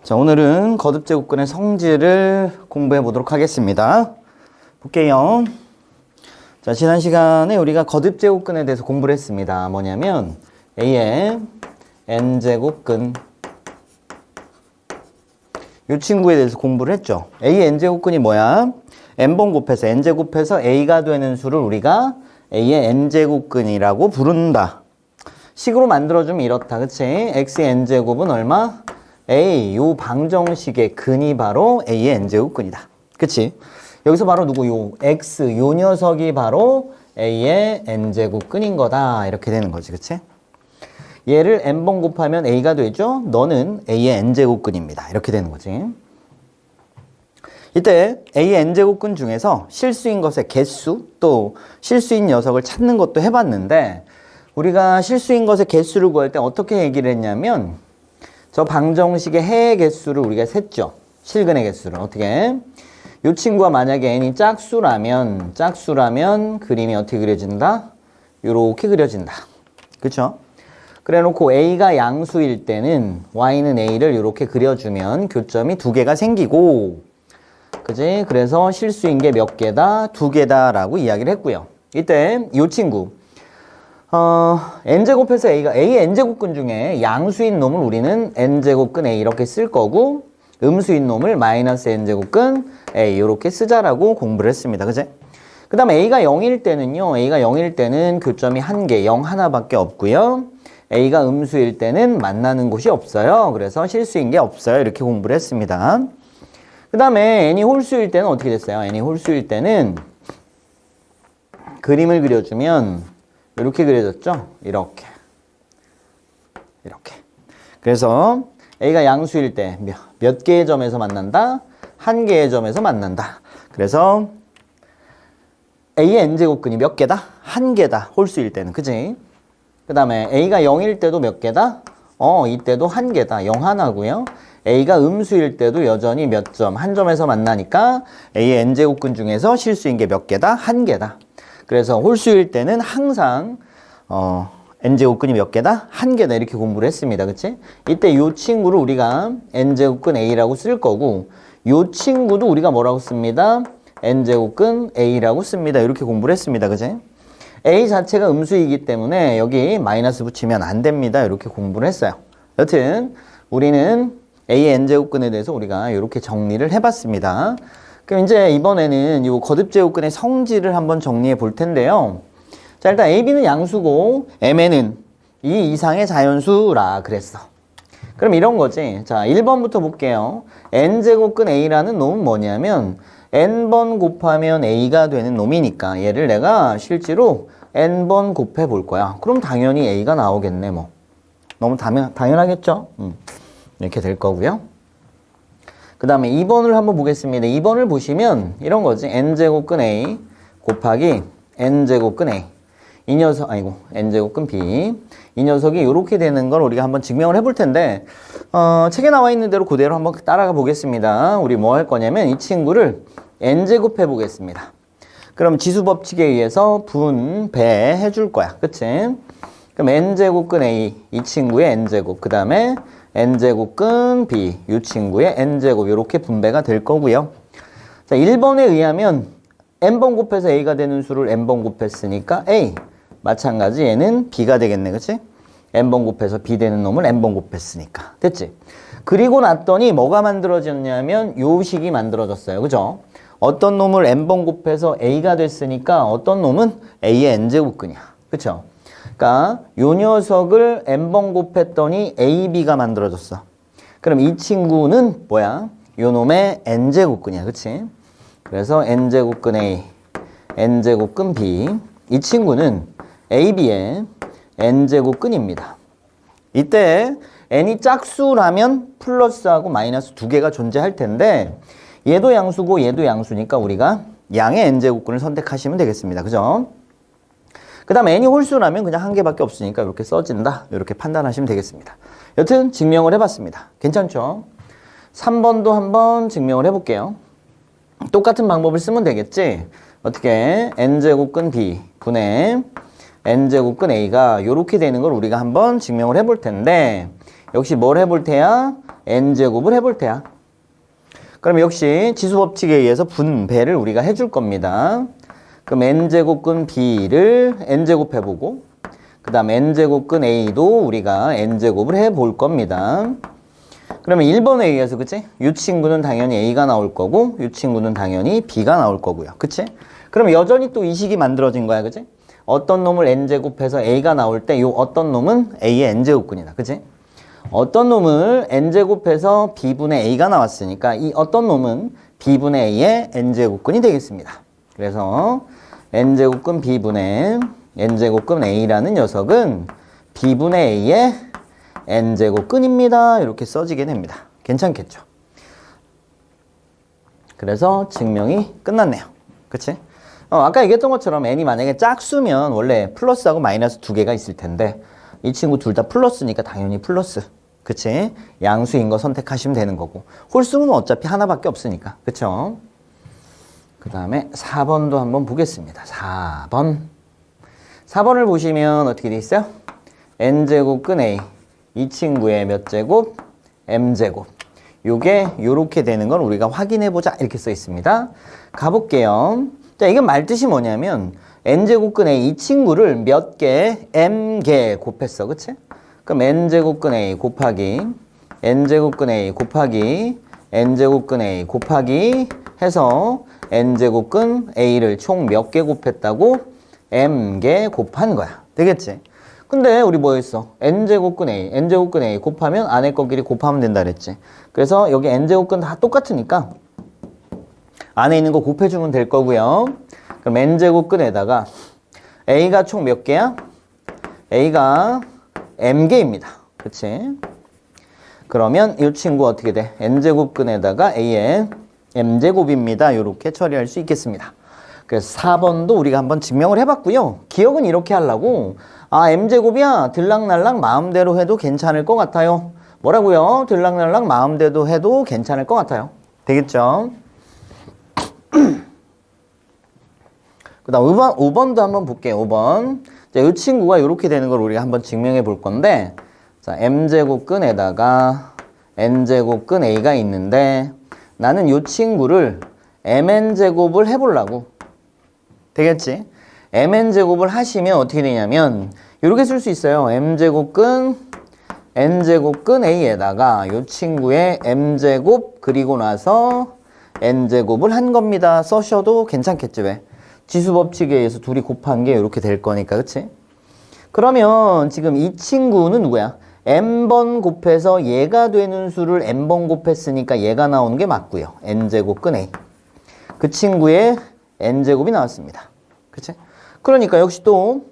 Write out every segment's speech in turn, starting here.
자, 오늘은 거듭제곱근의 성질을 공부해 보도록 하겠습니다. 볼게요. 자, 지난 시간에 우리가 거듭제곱근에 대해서 공부를 했습니다. 뭐냐면 A의 n제곱근, 이 친구에 대해서 공부를 했죠. A의 n제곱근이 뭐야? n번 곱해서 n제곱해서 A가 되는 수를 우리가 A의 n제곱근이라고 부른다. 식으로 만들어주면 이렇다. 그치? X의 n제곱은 얼마? A, 요 방정식의 근이 바로 A의 n제곱근이다. 그치? 여기서 바로 누구? 요 X, 요 녀석이 바로 A의 n제곱근인 거다. 이렇게 되는 거지. 그치? 얘를 n번 곱하면 A가 되죠? 너는 A의 n제곱근입니다. 이렇게 되는 거지. 이때 A의 n제곱근 중에서 실수인 것의 개수, 또 실수인 녀석을 찾는 것도 해봤는데, 우리가 실수인 것의 개수를 구할 때 어떻게 얘기를 했냐면, 저 방정식의 해의 개수를 우리가 셌죠. 실근의 개수를. 어떻게? 이 친구가 만약에 n이 짝수라면 그림이 어떻게 그려진다? 요렇게 그려진다. 그쵸? 그래 놓고 a가 양수일 때는 y는 a를 이렇게 그려주면 교점이 두 개가 생기고, 그지? 그래서 실수인 게 몇 개다? 두 개다 라고 이야기를 했고요. 이때 이 친구 n제곱해서 A가 A의 n제곱근 중에 양수인 놈을 우리는 n제곱근 A 이렇게 쓸 거고, 음수인 놈을 마이너스 n제곱근 A 이렇게 쓰자라고 공부를 했습니다. 그치? 그 다음에 A가 0일 때는요, A가 0일 때는 교점이 한 개, 0 하나밖에 없고요. A가 음수일 때는 만나는 곳이 없어요. 그래서 실수인 게 없어요. 이렇게 공부를 했습니다. 그 다음에 n이 홀수일 때는 어떻게 됐어요? n이 홀수일 때는 그림을 그려주면 이렇게 그려졌죠? 이렇게. 그래서 A가 양수일 때 몇 개의 점에서 만난다? 한 개의 점에서 만난다. 그래서 A의 n제곱근이 몇 개다? 한 개다. 홀수일 때는. 그지? 그 다음에 A가 0일 때도 몇 개다? 이때도 한 개다. 0 하나고요. A가 음수일 때도 여전히 몇 점? 한 점에서 만나니까 A의 n제곱근 중에서 실수인 게 몇 개다? 한 개다. 그래서 홀수일 때는 항상 n제곱근이 몇 개다? 한 개다. 이렇게 공부를 했습니다. 그치? 이때 이 친구를 우리가 n제곱근 A라고 쓸 거고, 이 친구도 우리가 뭐라고 씁니다? n제곱근 A라고 씁니다. 이렇게 공부를 했습니다. 그치? A 자체가 음수이기 때문에 여기 마이너스 붙이면 안 됩니다. 이렇게 공부를 했어요. 여튼 우리는 A의 n제곱근에 대해서 우리가 이렇게 정리를 해봤습니다. 그럼 이제 이번에는 이 거듭제곱근의 성질을 한번 정리해 볼 텐데요. 자, 일단 AB는 양수고 MN은 이 이상의 자연수라 그랬어. 그럼 이런 거지. 자, 1번부터 볼게요. n제곱근 A라는 놈은 뭐냐면 n번 곱하면 A가 되는 놈이니까 얘를 내가 실제로 n번 곱해 볼 거야. 그럼 당연히 A가 나오겠네. 뭐 너무 당연하겠죠? 이렇게 될 거고요. 그 다음에 2번을 한번 보겠습니다. 2번을 보시면 이런 거지. n제곱근 A 곱하기 n제곱근 A. 이 녀석, n제곱근 B. 이 녀석이 이렇게 되는 걸 우리가 한번 증명을 해볼 텐데, 책에 나와 있는 대로 그대로 한번 따라가 보겠습니다. 우리 뭐 할 거냐면 이 친구를 n제곱해 보겠습니다. 그럼 지수법칙에 의해서 분배해 줄 거야. 그치? 그럼 n제곱근 A, 이 친구의 n제곱. 그 다음에 n제곱근 B, 이 친구의 n제곱. 이렇게 분배가 될 거고요. 자, 1번에 의하면 n번 곱해서 A가 되는 수를 n번 곱했으니까 A. 마찬가지 얘는 B가 되겠네. 그치? n번 곱해서 B 되는 놈을 n번 곱했으니까. 됐지? 그리고 났더니 뭐가 만들어졌냐면 요 식이 만들어졌어요. 그죠? 어떤 놈을 n번 곱해서 A가 됐으니까 어떤 놈은 A의 n제곱근이야. 그쵸? 그러니까 요 녀석을 n번 곱했더니 AB가 만들어졌어. 그럼 이 친구는 뭐야? 요 놈의 n제곱근이야. 그치? 그래서 n제곱근 A, n제곱근 B. 이 친구는 AB의 n제곱근입니다. 이때 n이 짝수라면 플러스하고 마이너스 두 개가 존재할 텐데, 얘도 양수고 얘도 양수니까 우리가 양의 n제곱근을 선택하시면 되겠습니다. 그죠? 그 다음 n이 홀수라면 그냥 한 개밖에 없으니까 이렇게 써진다. 이렇게 판단하시면 되겠습니다. 여튼 증명을 해봤습니다. 괜찮죠? 3번도 한번 증명을 해볼게요. 똑같은 방법을 쓰면 되겠지? 어떻게? n제곱근 B 분의 n제곱근 A가 이렇게 되는 걸 우리가 한번 증명을 해볼 텐데, 역시 뭘 해볼 테야? n제곱을 해볼 테야. 그럼 역시 지수법칙에 의해서 분배를 우리가 해줄 겁니다. 그럼 n제곱근 b를 n제곱 해보고 그 다음 n제곱근 a도 우리가 n제곱을 해볼 겁니다. 그러면 1번에 의해서 그치? 이 친구는 당연히 a가 나올 거고 이 친구는 당연히 b가 나올 거고요. 그치? 그럼 여전히 또 이 식이 만들어진 거야. 그치? 어떤 놈을 n제곱해서 a가 나올 때 이 어떤 놈은 a의 n제곱근이다. 그치? 어떤 놈을 n제곱해서 b분의 a가 나왔으니까 이 어떤 놈은 b분의 a의 n제곱근이 되겠습니다. 그래서 n제곱근 b분의 n제곱근 a라는 녀석은 b분의 a의 n제곱근입니다. 이렇게 써지게 됩니다. 괜찮겠죠? 그래서 증명이 끝났네요. 그치? 아까 얘기했던 것처럼 n이 만약에 짝수면 원래 플러스하고 마이너스 두 개가 있을 텐데 이 친구 둘 다 플러스니까 당연히 플러스. 그치? 양수인 거 선택하시면 되는 거고 홀수는 어차피 하나밖에 없으니까. 그쵸? 그 다음에 4번도 한번 보겠습니다. 4번을 보시면 어떻게 돼 있어요? n제곱근 a 이 친구의 몇 제곱? m제곱. 요게 요렇게 되는 걸 우리가 확인해보자 이렇게 써 있습니다. 가볼게요. 자, 이건 말뜻이 뭐냐면 n제곱근 a 이 친구를 몇 개? m개 곱했어. 그치? 그럼 n제곱근 a 곱하기 n제곱근 a 곱하기 n제곱근 a 곱하기 해서 n제곱근 a를 총 몇 개 곱했다고? m개 곱한 거야. 되겠지? 근데 우리 뭐 했어? n제곱근 a 곱하면 안에 거끼리 곱하면 된다 그랬지. 그래서 여기 n제곱근 다 똑같으니까 안에 있는 거 곱해주면 될 거고요. 그럼 n제곱근에다가 a가 총 몇 개야? a가 m개입니다. 그치? 그러면 이 친구 어떻게 돼? n제곱근에다가 a의 m제곱입니다. 이렇게 처리할 수 있겠습니다. 그래서 4번도 우리가 한번 증명을 해봤고요. 기억은 이렇게 하려고 m제곱이야. 들락날락 마음대로 해도 괜찮을 것 같아요. 뭐라고요? 들락날락 마음대로 해도 괜찮을 것 같아요. 되겠죠? 그 다음 5번도 한번 볼게요. 5번. 자, 이 친구가 이렇게 되는 걸 우리가 한번 증명해 볼 건데 자, m제곱근에다가 n제곱근 a가 있는데 나는 이 친구를 mn제곱을 해보려고. 되겠지? mn제곱을 하시면 어떻게 되냐면 이렇게 쓸 수 있어요. m제곱근 n제곱근 a에다가 이 친구의 m제곱 그리고 나서 n제곱을 한 겁니다. 써셔도 괜찮겠지? 왜? 지수법칙에 의해서 둘이 곱한 게 이렇게 될 거니까. 그치? 그러면 지금 이 친구는 누구야? n번 곱해서 얘가 되는 수를 n번 곱했으니까 얘가 나오는 게 맞고요. n제곱근 a. 그 친구의 n제곱이 나왔습니다. 그치? 그러니까 역시 또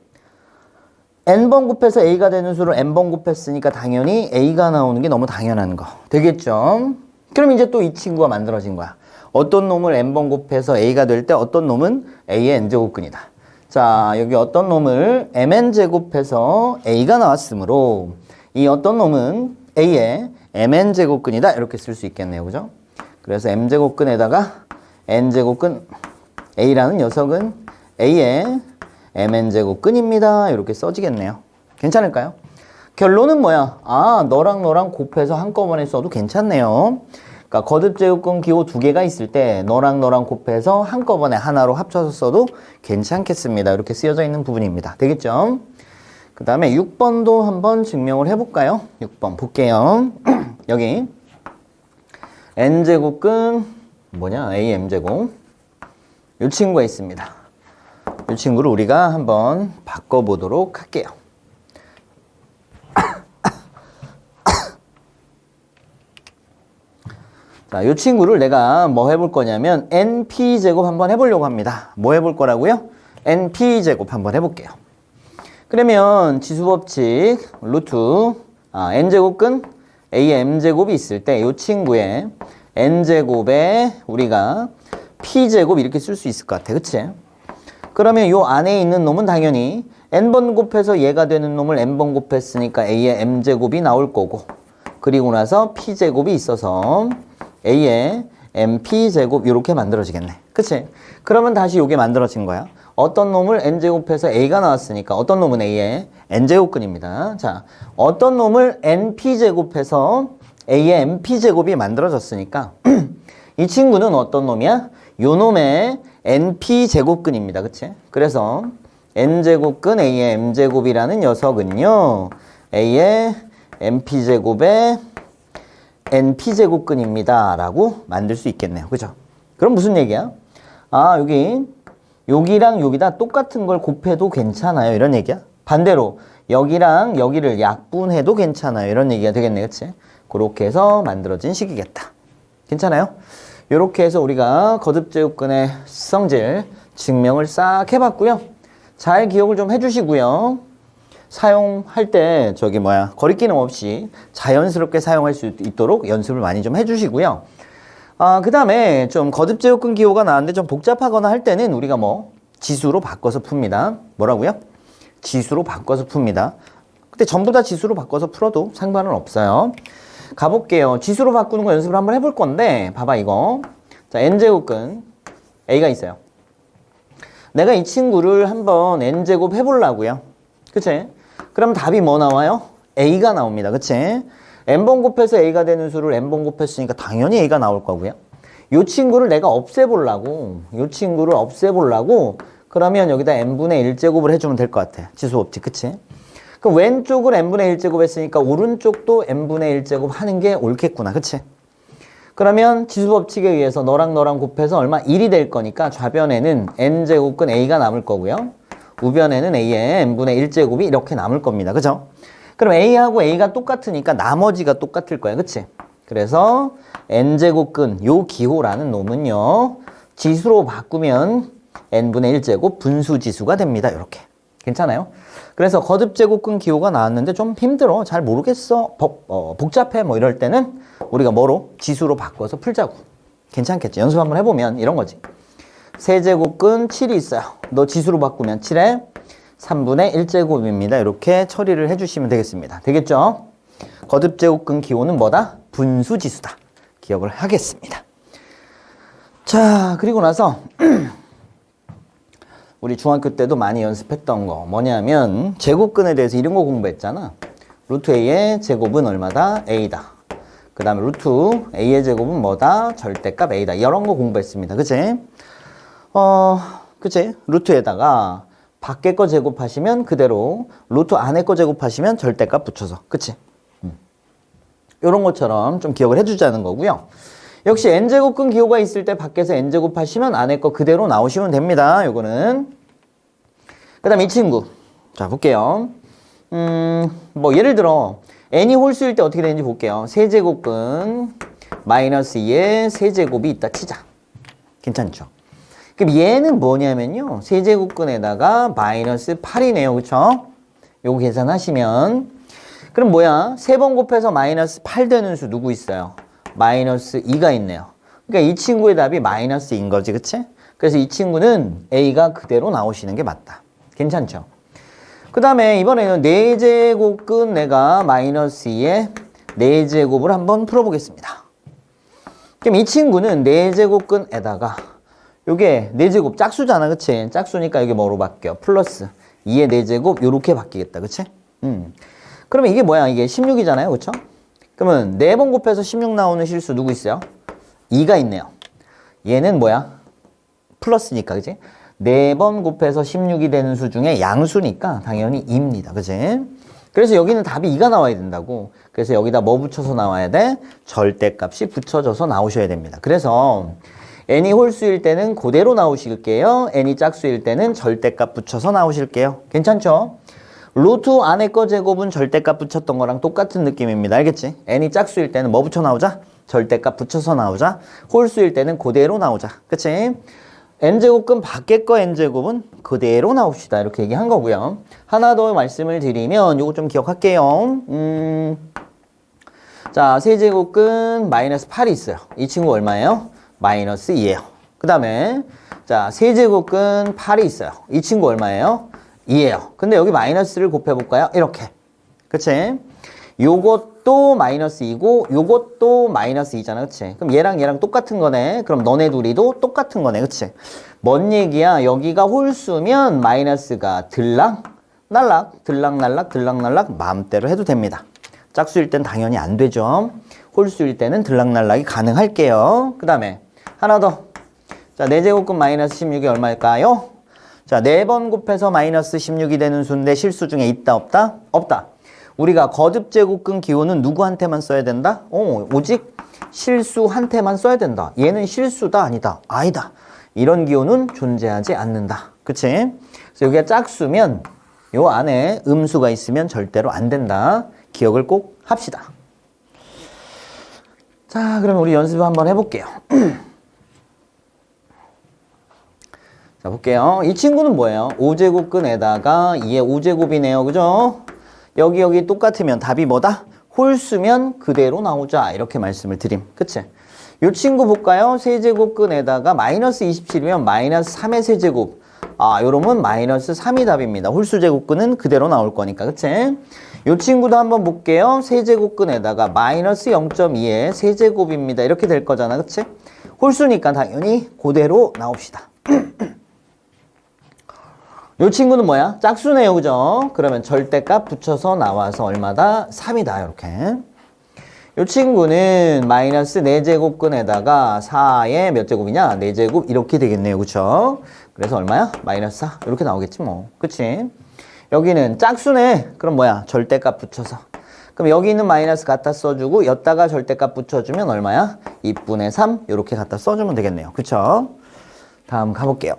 n번 곱해서 a가 되는 수를 n번 곱했으니까 당연히 a가 나오는 게 너무 당연한 거. 되겠죠? 그럼 이제 또 이 친구가 만들어진 거야. 어떤 놈을 n번 곱해서 a가 될 때 어떤 놈은 a의 n제곱근이다. 자, 여기 어떤 놈을 mn제곱해서 a가 나왔으므로 이 어떤 놈은 a의 mn제곱근이다. 이렇게 쓸 수 있겠네요. 그죠? 그래서 m제곱근에다가 n제곱근 a라는 녀석은 a의 mn제곱근입니다. 이렇게 써지겠네요. 괜찮을까요? 결론은 뭐야? 너랑 곱해서 한꺼번에 써도 괜찮네요. 그러니까 거듭제곱근 기호 두 개가 있을 때 너랑 곱해서 한꺼번에 하나로 합쳐서 써도 괜찮겠습니다. 이렇게 쓰여져 있는 부분입니다. 되겠죠? 그 다음에 6번도 한번 증명을 해볼까요? 6번 볼게요. 여기 n제곱근 뭐냐? am제곱 이 친구가 있습니다. 이 친구를 우리가 한번 바꿔보도록 할게요. 자, 이 친구를 내가 뭐 해볼 거냐면 np제곱 한번 해보려고 합니다. 뭐 해볼 거라고요? np제곱 한번 해볼게요. 그러면 지수법칙 루트 n제곱근 a의 m제곱이 있을 때 이 친구의 n제곱에 우리가 p제곱 이렇게 쓸 수 있을 것 같아. 그치? 그러면 이 안에 있는 놈은 당연히 n번 곱해서 얘가 되는 놈을 n번 곱했으니까 a의 m제곱이 나올 거고 그리고 나서 p제곱이 있어서 a의 mp제곱 이렇게 만들어지겠네. 그치? 그러면 다시 이게 만들어진 거야. 어떤 놈을 n제곱해서 a가 나왔으니까 어떤 놈은 a의 n제곱근입니다. 자, 어떤 놈을 np제곱해서 A의 NP제곱이 만들어졌으니까 이 친구는 어떤 놈이야? 요 놈의 NP제곱근입니다. 그치? 그래서 N제곱근 A의 M제곱이라는 녀석은요. A의 NP제곱의 NP제곱근입니다. 라고 만들 수 있겠네요. 그죠? 그럼 무슨 얘기야? 아, 여기랑 여기다 똑같은 걸 곱해도 괜찮아요. 이런 얘기야. 반대로 여기랑 여기를 약분해도 괜찮아요. 이런 얘기가 되겠네. 그치? 그렇게 해서 만들어진 식이겠다. 괜찮아요? 이렇게 해서 우리가 거듭제곱근의 성질 증명을 싹 해봤고요. 잘 기억을 좀 해주시고요. 사용할 때 거리끼는 없이 자연스럽게 사용할 수 있도록 연습을 많이 좀 해주시고요. 그 다음에 좀 거듭제곱근 기호가 나왔는데 좀 복잡하거나 할 때는 우리가 지수로 바꿔서 풉니다. 뭐라고요? 지수로 바꿔서 풉니다. 근데 전부 다 지수로 바꿔서 풀어도 상관은 없어요. 가볼게요. 지수로 바꾸는 거 연습을 한번 해볼 건데 봐봐 이거. 자, n제곱근 a가 있어요. 내가 이 친구를 한번 n제곱 해보려고요. 그치? 그럼 답이 뭐 나와요? a가 나옵니다. 그치? n번 곱해서 a가 되는 수를 n번 곱했으니까 당연히 a가 나올 거고요. 이 친구를 내가 없애보려고 그러면 여기다 n분의 1제곱을 해주면 될 것 같아. 지수 법칙. 그치? 그럼 왼쪽을 n분의 1제곱 했으니까 오른쪽도 n분의 1제곱 하는 게 옳겠구나. 그치? 그러면 지수법칙에 의해서 너랑 곱해서 얼마? 1이 될 거니까 좌변에는 n제곱근 a가 남을 거고요. 우변에는 a의 n분의 1제곱이 이렇게 남을 겁니다. 그죠? 그럼 a하고 a가 똑같으니까 나머지가 똑같을 거야. 그치? 그래서 n제곱근 요 기호라는 놈은요. 지수로 바꾸면 n분의 1제곱 분수지수가 됩니다. 이렇게. 괜찮아요? 그래서 거듭제곱근 기호가 나왔는데 좀 힘들어. 잘 모르겠어. 복잡해. 이럴 때는 우리가 지수로 바꿔서 풀자고. 괜찮겠지? 연습 한번 해보면 이런 거지. 세제곱근 7이 있어요. 너 지수로 바꾸면 7에 3분의 1제곱입니다. 이렇게 처리를 해주시면 되겠습니다. 되겠죠? 거듭제곱근 기호는 뭐다? 분수지수다. 기억을 하겠습니다. 자, 그리고 나서 우리 중학교 때도 많이 연습했던 거 뭐냐면 제곱근에 대해서 이런 거 공부했잖아. 루트 a의 제곱은 얼마다? a다. 그 다음에 루트 a의 제곱은 뭐다? 절대값 a다. 이런 거 공부했습니다. 그치? 그치? 루트에다가 밖에 거 제곱하시면 그대로 루트 안에 거 제곱하시면 절대값 붙여서. 그치? 이런 것처럼 좀 기억을 해주자는 거고요. 역시 n제곱근 기호가 있을 때 밖에서 n제곱 하시면 안에 거 그대로 나오시면 됩니다. 요거는. 그 다음 이 친구. 자, 볼게요. 예를 들어 n이 홀수일 때 어떻게 되는지 볼게요. 세제곱근 마이너스 2의 세제곱이 있다 치자. 괜찮죠? 그럼 얘는 뭐냐면요. 세제곱근에다가 마이너스 8이네요. 그쵸? 요거 계산하시면 그럼 뭐야? 3번 곱해서 마이너스 8 되는 수 누구 있어요? 마이너스 2가 있네요. 그러니까 이 친구의 답이 마이너스인 거지. 그치? 그래서 이 친구는 A가 그대로 나오시는 게 맞다. 괜찮죠? 그 다음에 이번에는 4제곱근 내가 마이너스 2의 4제곱을 한번 풀어보겠습니다. 그럼 이 친구는 4제곱근에다가 요게 4제곱 짝수잖아. 그치? 짝수니까 이게 뭐로 바뀌어? 플러스 2의 4제곱 요렇게 바뀌겠다. 그치? 그러면 이게 뭐야? 이게 16이잖아요. 그쵸? 그러면 4번 곱해서 16 나오는 실수 누구 있어요? 2가 있네요. 얘는 뭐야? 플러스니까, 그치? 4번 곱해서 16이 되는 수 중에 양수니까 당연히 2입니다. 그치? 그래서 여기는 답이 2가 나와야 된다고. 그래서 여기다 뭐 붙여서 나와야 돼? 절대값이 붙여져서 나오셔야 됩니다. 그래서 n이 홀수일 때는 그대로 나오실게요. n이 짝수일 때는 절대값 붙여서 나오실게요. 괜찮죠? 루트 안에 거 제곱은 절대값 붙였던 거랑 똑같은 느낌입니다. 알겠지? n이 짝수일 때는 뭐 붙여 나오자? 절대값 붙여서 나오자. 홀수일 때는 그대로 나오자. 그치? n제곱근 밖에 거 n제곱은 그대로 나옵시다. 이렇게 얘기한 거고요. 하나 더 말씀을 드리면 요거 좀 기억할게요. 자, 세제곱근 마이너스 8이 있어요. 이 친구 얼마예요? 마이너스 2예요. 그 다음에 자, 세제곱근 8이 있어요. 이 친구 얼마예요? 2예요. 근데 여기 마이너스를 곱해볼까요? 이렇게. 그치? 요것도 마이너스 2고 요것도 마이너스 2잖아. 그치? 그럼 얘랑 똑같은 거네. 그럼 너네 둘이도 똑같은 거네. 그치? 뭔 얘기야? 여기가 홀수면 마이너스가 들락날락 마음대로 해도 됩니다. 짝수일 땐 당연히 안 되죠. 홀수일 때는 들락날락이 가능할게요. 그 다음에 하나 더. 자, 4제곱근 마이너스 16이 얼마일까요? 자, 4번 곱해서 마이너스 16이 되는 수인데 실수 중에 있다 없다? 없다. 우리가 거듭제곱근 기호는 누구한테만 써야 된다? 오직 실수한테만 써야 된다. 얘는 실수다 아니다. 아니다. 이런 기호는 존재하지 않는다. 그치? 그래서 여기가 짝수면 요 안에 음수가 있으면 절대로 안 된다. 기억을 꼭 합시다. 자, 그러면 우리 연습 한번 해볼게요. 자, 볼게요. 이 친구는 뭐예요? 5제곱근에다가 2의 5제곱이네요. 그죠? 여기 똑같으면 답이 뭐다? 홀수면 그대로 나오자. 이렇게 말씀을 드림. 그치? 이 친구 볼까요? 세제곱근에다가 마이너스 27이면 마이너스 3의 세제곱. 요러면 마이너스 3이 답입니다. 홀수제곱근은 그대로 나올 거니까. 그치? 이 친구도 한번 볼게요. 세제곱근에다가 마이너스 0.2의 세제곱입니다. 이렇게 될 거잖아. 그치? 홀수니까 당연히 그대로 나옵시다. 이 친구는 뭐야? 짝수네요. 그죠? 그러면 절대값 붙여서 나와서 얼마다? 3이다. 이렇게. 이 친구는 마이너스 4제곱근에다가 4의 몇 제곱이냐? 4제곱 이렇게 되겠네요. 그쵸? 그래서 얼마야? 마이너스 4. 이렇게 나오겠지 뭐. 그치? 여기는 짝수네. 그럼 뭐야? 절대값 붙여서. 그럼 여기 있는 마이너스 갖다 써주고 여기다가 절대값 붙여주면 얼마야? 2분의 3 이렇게 갖다 써주면 되겠네요. 그쵸? 다음 가볼게요.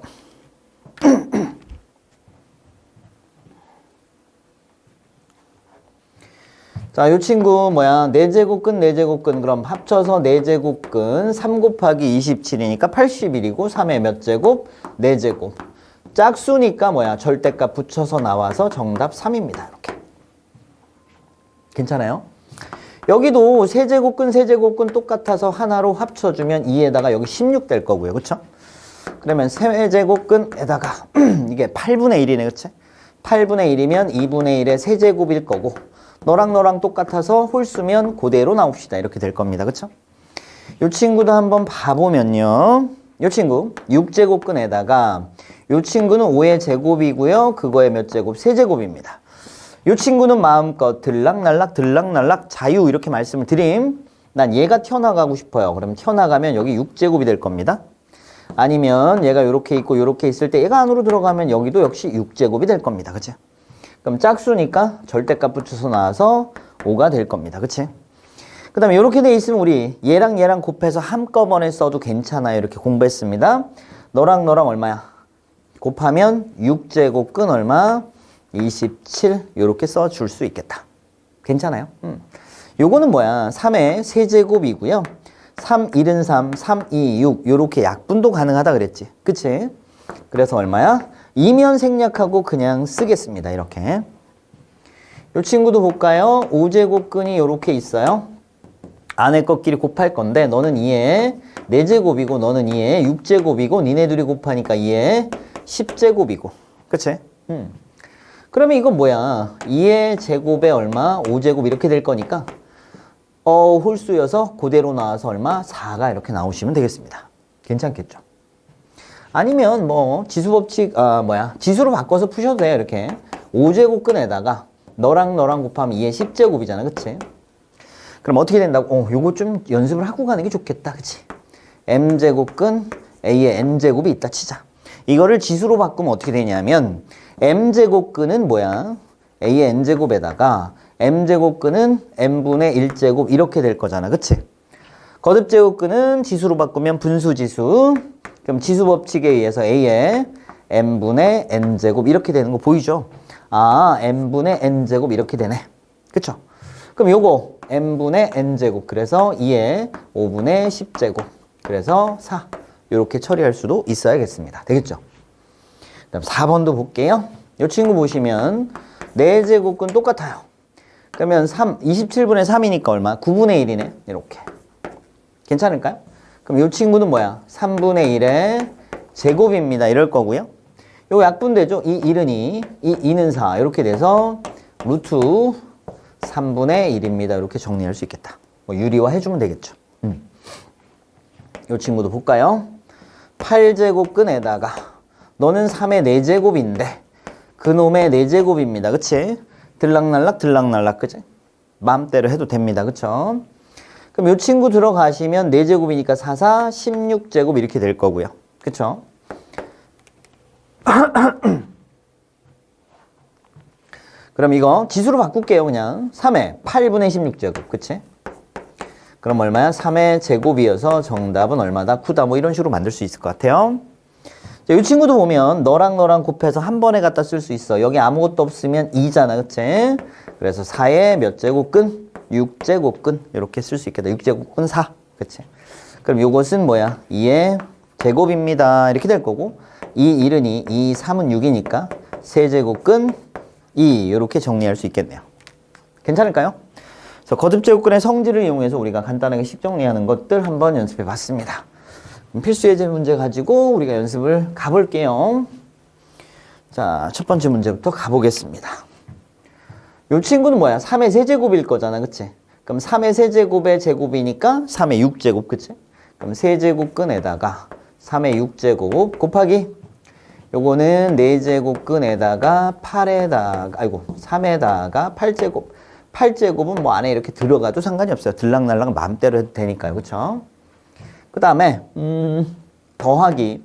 자, 이 친구 뭐야? 4제곱근, 4제곱근. 그럼 합쳐서 4제곱근 3 곱하기 27이니까 81이고 3의 몇 제곱? 4제곱. 짝수니까 뭐야? 절대값 붙여서 나와서 정답 3입니다. 이렇게. 괜찮아요? 여기도 세제곱근, 세제곱근 똑같아서 하나로 합쳐주면 2에다가 여기 16 될 거고요. 그쵸? 그러면 세제곱근에다가 이게 8분의 1이네. 그치? 8분의 1이면 2분의 1의 세제곱일 거고 너랑 똑같아서 홀수면 그대로 나옵시다. 이렇게 될 겁니다. 그쵸? 이 친구도 한번 봐보면요. 이 친구 6제곱근에다가 이 친구는 5의 제곱이고요. 그거의 몇 제곱? 세제곱입니다. 이 친구는 마음껏 들락날락 자유 이렇게 말씀을 드림. 난 얘가 튀어나가고 싶어요. 그러면 튀어나가면 여기 6제곱이 될 겁니다. 아니면 얘가 이렇게 있고 이렇게 있을 때 얘가 안으로 들어가면 여기도 역시 6제곱이 될 겁니다. 그치? 그럼 짝수니까 절대값 붙여서 나와서 5가 될 겁니다. 그치? 그 다음에 이렇게 돼 있으면 우리 얘랑 곱해서 한꺼번에 써도 괜찮아요. 이렇게 공부했습니다. 너랑 얼마야? 곱하면 6제곱근 얼마? 27 이렇게 써줄 수 있겠다. 괜찮아요? 요거는 뭐야? 3의 세제곱이고요. 3, 1은 3, 3, 2, 6 요렇게 약분도 가능하다 그랬지. 그치? 그래서 얼마야? 이면 생략하고 그냥 쓰겠습니다. 이렇게. 이 친구도 볼까요? 5제곱근이 이렇게 있어요. 안에 것끼리 곱할 건데 너는 2에 4제곱이고 너는 2에 6제곱이고 니네 둘이 곱하니까 2에 10제곱이고. 그치? 그러면 이건 뭐야? 2의 제곱에 얼마? 5제곱 이렇게 될 거니까 홀수여서 그대로 나와서 얼마? 4가 이렇게 나오시면 되겠습니다. 괜찮겠죠? 아니면 뭐 지수법칙 지수로 바꿔서 푸셔도 돼요. 이렇게 5제곱근에다가 너랑 곱하면 2의 10제곱이잖아. 그치? 그럼 어떻게 된다고? 요거 좀 연습을 하고 가는 게 좋겠다. 그치? m제곱근 a의 n제곱이 있다 치자. 이거를 지수로 바꾸면 어떻게 되냐면 m제곱근은 뭐야? a의 n제곱에다가 m제곱근은 n분의 1제곱 이렇게 될 거잖아. 그치? 거듭제곱근은 지수로 바꾸면 분수지수. 그럼 지수법칙에 의해서 a의 n분의 n제곱 이렇게 되는 거 보이죠? n분의 n제곱 이렇게 되네. 그쵸? 그럼 요거 n분의 n제곱 그래서 2의 5분의 10제곱 그래서 4 이렇게 처리할 수도 있어야겠습니다. 되겠죠? 그다음 4번도 볼게요. 이 친구 보시면 4제곱근 똑같아요. 그러면 27분의 3이니까 얼마? 9분의 1이네. 이렇게. 괜찮을까요? 그럼 이 친구는 뭐야? 3분의 1의 제곱입니다. 이럴 거고요. 요 약분되죠? 이 1은 2, 이 2는 4 이렇게 돼서 루트 3분의 1입니다. 이렇게 정리할 수 있겠다. 뭐 유리화 해주면 되겠죠. 이 친구도 볼까요? 8제곱근에다가 너는 3의 4제곱인데 그놈의 4제곱입니다. 그치? 들락날락 그치? 마음대로 해도 됩니다. 그쵸? 그럼 요 친구 들어가시면 4제곱이니까 4, 4, 16제곱 이렇게 될 거고요. 그쵸? 그럼 이거 지수로 바꿀게요. 그냥 3의 8분의 16제곱. 그치? 그럼 얼마야? 3의 제곱이어서 정답은 얼마다? 9다. 뭐 이런 식으로 만들 수 있을 것 같아요. 자, 이 친구도 보면 너랑 너랑 곱해서 한 번에 갖다 쓸 수 있어. 여기 아무것도 없으면 2잖아. 그치? 그래서 4의 몇 제곱근? 6제곱근. 이렇게 쓸 수 있겠다. 6제곱근 4. 그치? 그럼 요것은 뭐야? 2의 제곱입니다. 이렇게 될 거고 2, 1은 2, 2, 3은 6이니까 세제곱근 2 이렇게 정리할 수 있겠네요. 괜찮을까요? 그래서 거듭제곱근의 성질을 이용해서 우리가 간단하게 식 정리하는 것들 한번 연습해 봤습니다. 필수 예제 문제 가지고 우리가 연습을 가볼게요. 자, 첫 번째 문제부터 가보겠습니다. 이 친구는 뭐야? 3의 세제곱일 거잖아. 그치? 그럼 3의 세제곱의 제곱이니까 3의 6제곱. 그치? 그럼 세제곱근에다가 3의 6제곱 곱하기 요거는 4제곱근에다가 3에다가 8제곱. 8제곱은 뭐 안에 이렇게 들어가도 상관이 없어요. 들락날락 마음대로 해도 되니까요. 그쵸? 그 다음에 더하기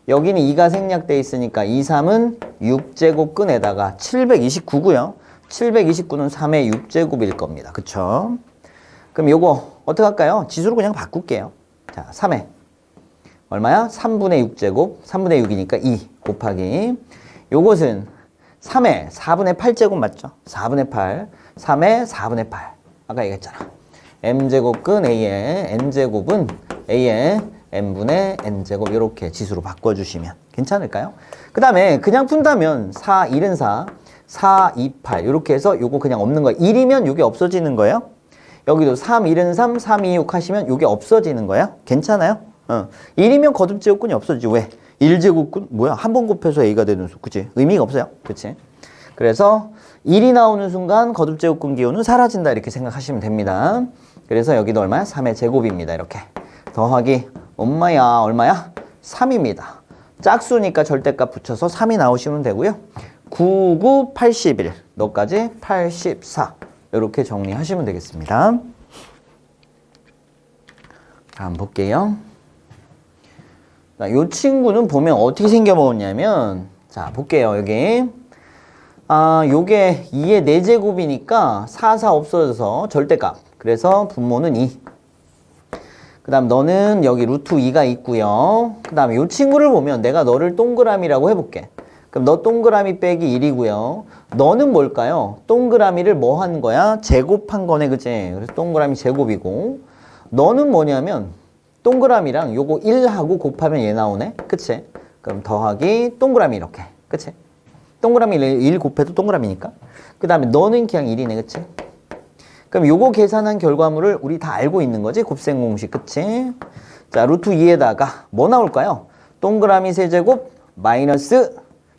여기는 2가 생략돼 있으니까 2, 3은 6제곱근에다가 729고요. 729는 3의 6제곱일 겁니다. 그쵸? 그럼 요거 어떻게 할까요? 지수로 그냥 바꿀게요. 자, 3의 얼마야? 3분의 6제곱 3분의 6이니까 2 곱하기 요것은 3의 4분의 8제곱 맞죠? 4분의 8 3의 4분의 8 아까 얘기했잖아. m제곱근 a의 n제곱은 a의 n분의 n제곱 이렇게 지수로 바꿔주시면 괜찮을까요? 그 다음에 그냥 푼다면 4, 1은 4 4, 2, 8 이렇게 해서 요거 그냥 없는 거예요. 1이면 요게 없어지는 거예요. 여기도 3, 1은 3, 3, 2, 6 하시면 요게 없어지는 거야. 괜찮아요? 1이면 거듭제곱근이 없어지지. 왜? 1제곱근? 뭐야? 한 번 곱해서 a가 되는 수. 그치? 의미가 없어요. 그치? 그래서 1이 나오는 순간 거듭제곱근 기호는 사라진다. 이렇게 생각하시면 됩니다. 그래서 여기도 얼마야? 3의 제곱입니다. 이렇게. 더하기 엄마야 얼마야? 3입니다. 짝수니까 절대값 붙여서 3이 나오시면 되고요. 9, 9, 81. 너까지 84. 이렇게 정리하시면 되겠습니다. 다음 볼게요. 자, 이 친구는 보면 어떻게 생겨먹었냐면 자 볼게요. 여기 요게 2의 4제곱이니까 4, 4 없어져서 절대값. 그래서 분모는 2. 그 다음 너는 여기 루트 2가 있고요. 그 다음에 이 친구를 보면 내가 너를 동그라미라고 해볼게. 그럼 너 동그라미 빼기 1이고요. 너는 뭘까요? 동그라미를 뭐 한 거야? 제곱한 거네. 그치? 그래서 동그라미 제곱이고 너는 뭐냐면 동그라미랑 요거 1하고 곱하면 얘 나오네. 그치? 그럼 더하기 동그라미 이렇게. 그치? 동그라미 1 곱해도 동그라미니까. 그 다음에 너는 그냥 1이네. 그치? 그럼 요거 계산한 결과물을 우리 다 알고 있는 거지? 곱셈 공식. 그치? 자, 루트 2에다가 뭐 나올까요? 동그라미 세제곱 마이너스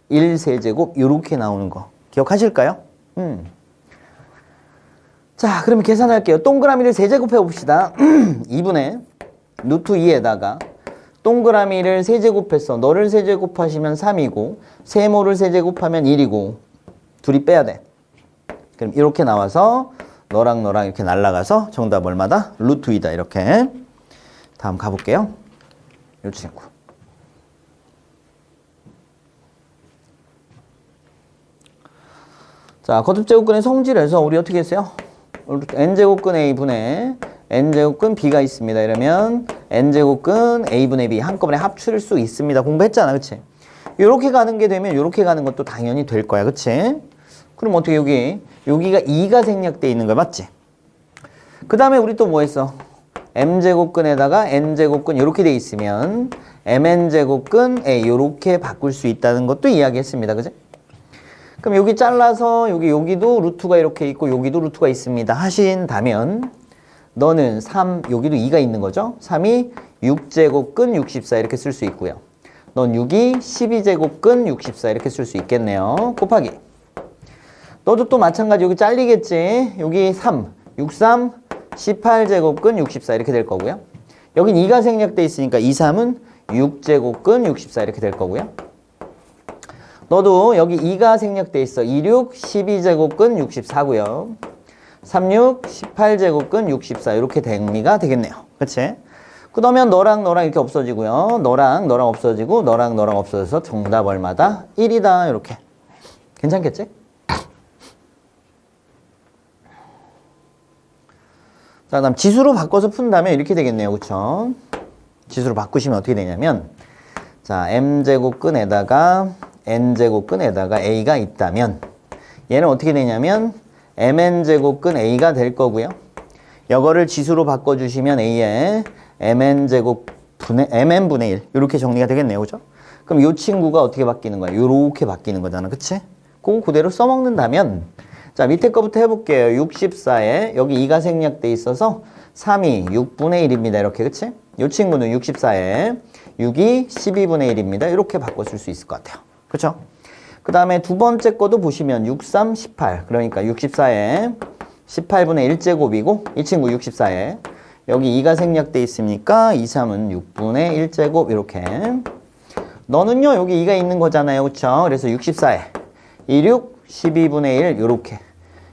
1 세제곱 요렇게 나오는 거. 기억하실까요? 자, 그럼 계산할게요. 동그라미를 세제곱해 봅시다. 2분의 루트 2에다가 동그라미를 세제곱했어. 너를 세제곱하시면 3이고 세모를 세제곱하면 1이고 둘이 빼야 돼. 그럼 이렇게 나와서 너랑 너랑 이렇게 날아가서 정답 얼마다? 루트 2다. 이렇게. 다음 가볼게요. 이 친구. 자, 거듭제곱근의 성질에서 우리 어떻게 했어요? n제곱근 a분의 n제곱근 b가 있습니다. 이러면 n제곱근 a분의 b 한꺼번에 합칠 수 있습니다. 공부했잖아. 그치? 요렇게 가는 게 되면 요렇게 가는 것도 당연히 될 거야. 그치? 그럼 어떻게 여기가 2가 생략돼 있는 거야. 맞지? 그 다음에 우리 또 뭐 했어? m제곱근에다가 n제곱근 이렇게 돼 있으면 mn제곱근 a 요렇게 바꿀 수 있다는 것도 이야기했습니다. 그치? 그럼 여기 잘라서 여기도 루트가 이렇게 있고 여기도 루트가 있습니다 하신다면 너는 3 여기도 2가 있는 거죠. 3이 6제곱근 64 이렇게 쓸 수 있고요. 넌 6이 12제곱근 64 이렇게 쓸 수 있겠네요. 곱하기 너도 또 마찬가지 여기 잘리겠지. 여기 3 63 18제곱근 64 이렇게 될 거고요. 여긴 2가 생략돼 있으니까 2, 3은 6제곱근 64 이렇게 될 거고요. 너도 여기 2가 생략돼 있어. 26 12제곱근 64고요. 36, 18제곱근 64 이렇게 정리가 되겠네요. 그치? 그러면 너랑 너랑 이렇게 없어지고요. 너랑 너랑 없어지고 너랑 너랑 없어져서 정답 얼마다? 1이다. 이렇게. 괜찮겠지? 자, 그다음 지수로 바꿔서 푼다면 이렇게 되겠네요. 그쵸? 지수로 바꾸시면 어떻게 되냐면 자, m제곱근에다가 n제곱근에다가 a가 있다면 얘는 어떻게 되냐면 mn제곱근 a가 될 거고요. 이거를 지수로 바꿔주시면 a에 mn분의 1 이렇게 정리가 되겠네요. 그죠? 그럼 이 친구가 어떻게 바뀌는 거야? 이렇게 바뀌는 거잖아. 그치? 그거 그대로 써먹는다면 자, 밑에 거부터 해볼게요. 64에 여기 2가 생략돼 있어서 3이 6분의 1입니다. 이렇게. 그치? 이 친구는 64에 6이 12분의 1입니다. 이렇게 바꿔 쓸 수 있을 것 같아요. 그쵸? 그 다음에 두 번째 거도 보시면 63, 18 그러니까 64에 18분의 1제곱이고 이 친구 64에 여기 2가 생략돼 있으니까 2, 3은 6분의 1제곱 이렇게 너는요 여기 2가 있는 거잖아요. 그쵸? 그래서 64에 26, 12분의 1 요렇게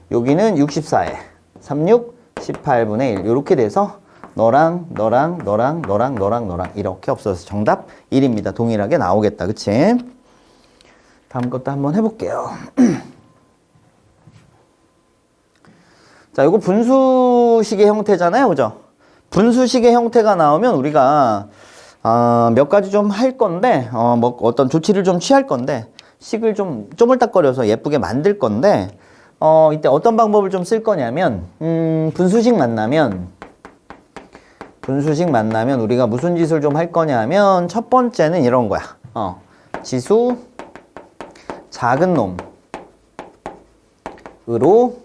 여기는 64에 36, 18분의 1 요렇게 돼서 너랑 너랑 너랑 너랑 너랑 너랑 이렇게 없어서 정답 1입니다. 동일하게 나오겠다. 그치? 다음 것도 한번 해볼게요. 자, 이거 분수식의 형태잖아요. 그죠? 분수식의 형태가 나오면 우리가 몇 가지 좀 할 건데 뭐 어떤 조치를 좀 취할 건데 식을 좀 쪼물딱거려서 예쁘게 만들 건데 이때 어떤 방법을 좀 쓸 거냐면 분수식 만나면 우리가 무슨 짓을 좀 할 거냐면 첫 번째는 이런 거야. 지수 작은 놈으로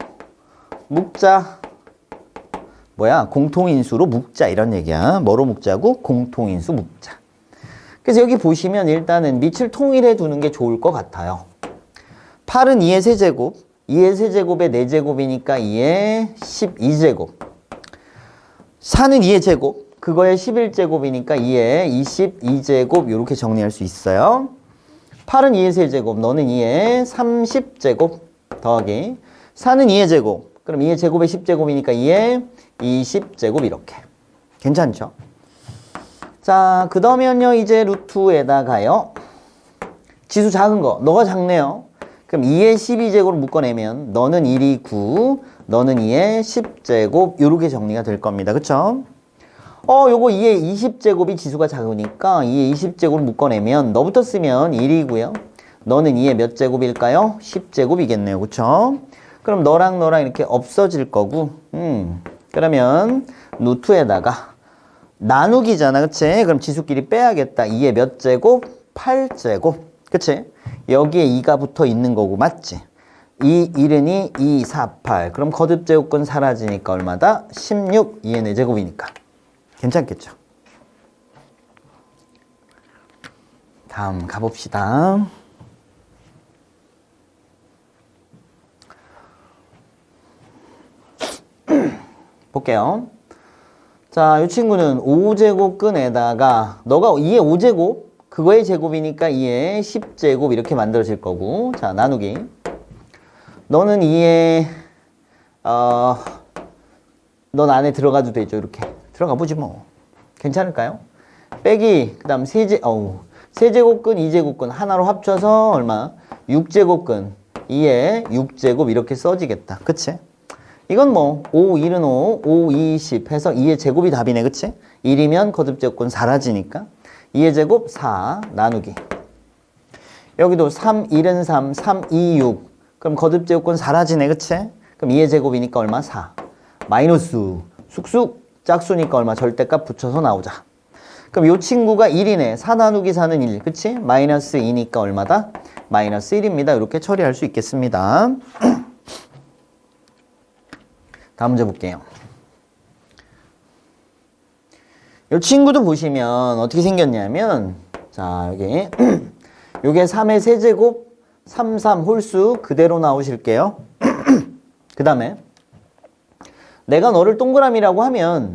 묶자. 뭐야? 공통인수로 묶자 이런 얘기야. 뭐로 묶자고? 공통인수 묶자. 그래서 여기 보시면 일단은 밑을 통일해 두는 게 좋을 것 같아요. 8은 2의 세제곱, 2의 세제곱에 4제곱이니까 2의 12제곱. 4는 2의 제곱, 그거의 11제곱이니까 2의 22제곱 이렇게 정리할 수 있어요. 8은 2의 세제곱, 너는 2의 30제곱 더하기 4는 2의 제곱, 그럼 2의 제곱의 10제곱이니까 2의 20제곱 이렇게. 괜찮죠? 자, 그 다음에는요, 이제 루트에다가요. 지수 작은 거, 너가 작네요. 그럼 2의 12제곱을 묶어내면 너는 1이 9, 너는 2의 10제곱 요렇게 정리가 될 겁니다. 그쵸? 요거 2의 20제곱이 지수가 작으니까 2의 20제곱을 묶어내면 너부터 쓰면 1이고요. 너는 2의 몇 제곱일까요? 10제곱이겠네요. 그쵸? 그럼 너랑 너랑 이렇게 없어질 거고 그러면 루트에다가 나누기잖아. 그치? 그럼 지수끼리 빼야겠다. 2의 몇 제곱? 8제곱. 그치? 여기에 2가 붙어 있는 거고 맞지? 2, 1은이 2, 4, 8. 그럼 거듭제곱근 사라지니까 얼마다? 16, 2의 4제곱이니까. 괜찮겠죠? 다음 가봅시다. 볼게요. 자, 이 친구는 5제곱근에다가 너가 2의 5제곱 그거의 제곱이니까 2의 10제곱 이렇게 만들어질 거고 자, 나누기 너는 2의 넌 안에 들어가도 되죠. 이렇게 들어가 보지 뭐. 괜찮을까요? 빼기 그 다음 세제곱근 2제곱근 하나로 합쳐서 얼마? 6제곱근 2의 6제곱 이렇게 써지겠다. 그치? 이건 뭐 5, 1은 5, 5, 2, 10 해서 2의 제곱이 답이네. 그치? 1이면 거듭제곱근 사라지니까 2의 제곱 4 나누기 여기도 3, 1은 3, 3, 2, 6 그럼 거듭제곱근 사라지네. 그치? 그럼 2의 제곱이니까 얼마? 4 마이너스 쑥쑥 짝수니까 얼마? 절대값 붙여서 나오자. 그럼 이 친구가 1이네. 4 나누기 4는 1 그치? 마이너스 2니까 얼마다? 마이너스 1입니다. 이렇게 처리할 수 있겠습니다. 다음 문제 볼게요. 이 친구도 보시면 어떻게 생겼냐면 자 여기 요게 3의 세제곱 3, 3 홀수 그대로 나오실게요. 그 다음에 내가 너를 동그라미라고 하면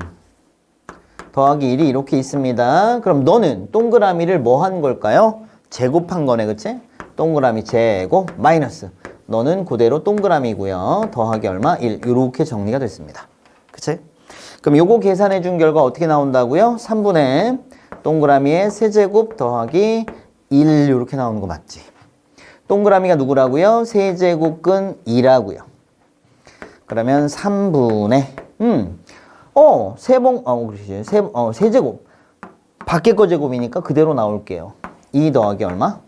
더하기 1이 이렇게 있습니다. 그럼 너는 동그라미를 뭐 한 걸까요? 제곱한 거네. 그치? 동그라미 제곱 마이너스 너는 그대로 동그라미고요. 더하기 얼마? 1. 이렇게 정리가 됐습니다. 그치? 그럼 요거 계산해 준 결과 어떻게 나온다고요? 3분의 동그라미의 세제곱 더하기 1 이렇게 나오는 거 맞지? 동그라미가 누구라고요? 세제곱근 2라고요. 그러면 3분의 그렇지. 세제곱. 밖에 거 제곱이니까 그대로 나올게요. 2 더하기 얼마?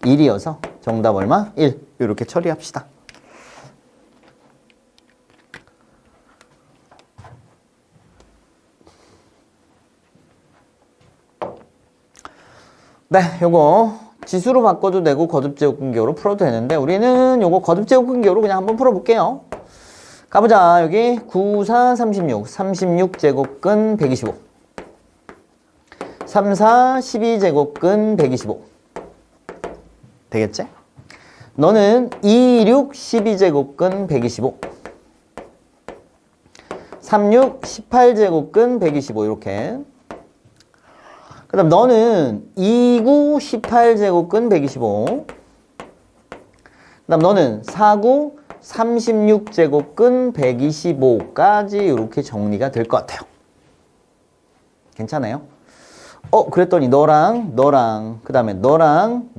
1이어서 정답 얼마? 1. 이렇게 처리합시다. 네, 요거 지수로 바꿔도 되고 거듭제곱근기호로 풀어도 되는데 우리는 요거 거듭제곱근기호로 그냥 한번 풀어볼게요. 가보자. 여기 9, 4, 36. 36제곱근 125. 3, 4, 12제곱근 125. 되겠지? 너는 2, 6, 12제곱근 125. 3, 6, 18제곱근 125 이렇게. 그 다음 너는 2, 9, 18제곱근 125. 그 다음 너는 4, 9, 36제곱근 125까지 이렇게 정리가 될 것 같아요. 괜찮아요? 그랬더니 너랑 그 다음에 너랑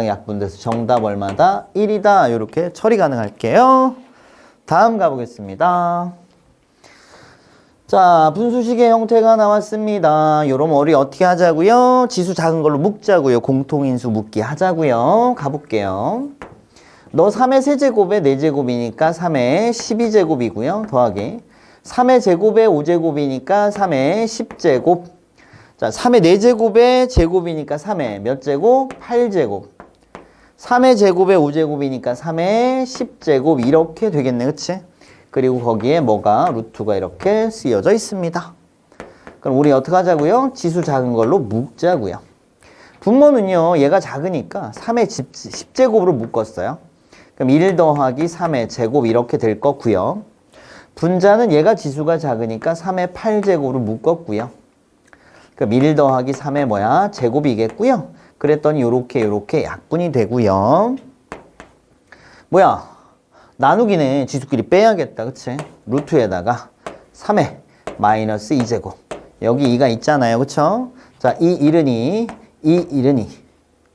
약분돼서 정답 얼마다? 1이다. 이렇게 처리 가능할게요. 다음 가보겠습니다. 자, 분수식의 형태가 나왔습니다. 요런 머리 어떻게 하자고요? 지수 작은 걸로 묶자고요. 공통인수 묶기 하자고요. 가볼게요. 너 3의 세제곱에 4제곱이니까 3의 12제곱이고요. 더하기 3의 제곱에 5제곱이니까 3의 10제곱. 자, 3의 4제곱에 제곱이니까 3의 몇 제곱? 8제곱. 3의 제곱에 5제곱이니까 3의 10제곱 이렇게 되겠네. 그치? 그리고 거기에 뭐가? 루트가 이렇게 쓰여져 있습니다. 그럼 우리 어떻게 하자고요? 지수 작은 걸로 묶자고요. 분모는요, 얘가 작으니까 3의 10제곱으로 묶었어요. 그럼 1 더하기 3의 제곱 이렇게 될 거고요. 분자는 얘가 지수가 작으니까 3의 8제곱으로 묶었고요. 그럼 1 더하기 3의 뭐야? 제곱이겠고요. 그랬더니 요렇게 약분이 되고요. 뭐야? 나누기는 지수끼리 빼야겠다. 그치? 루트에다가 3의 마이너스 2제곱. 여기 2가 있잖아요. 그쵸? 자, 이 1은 2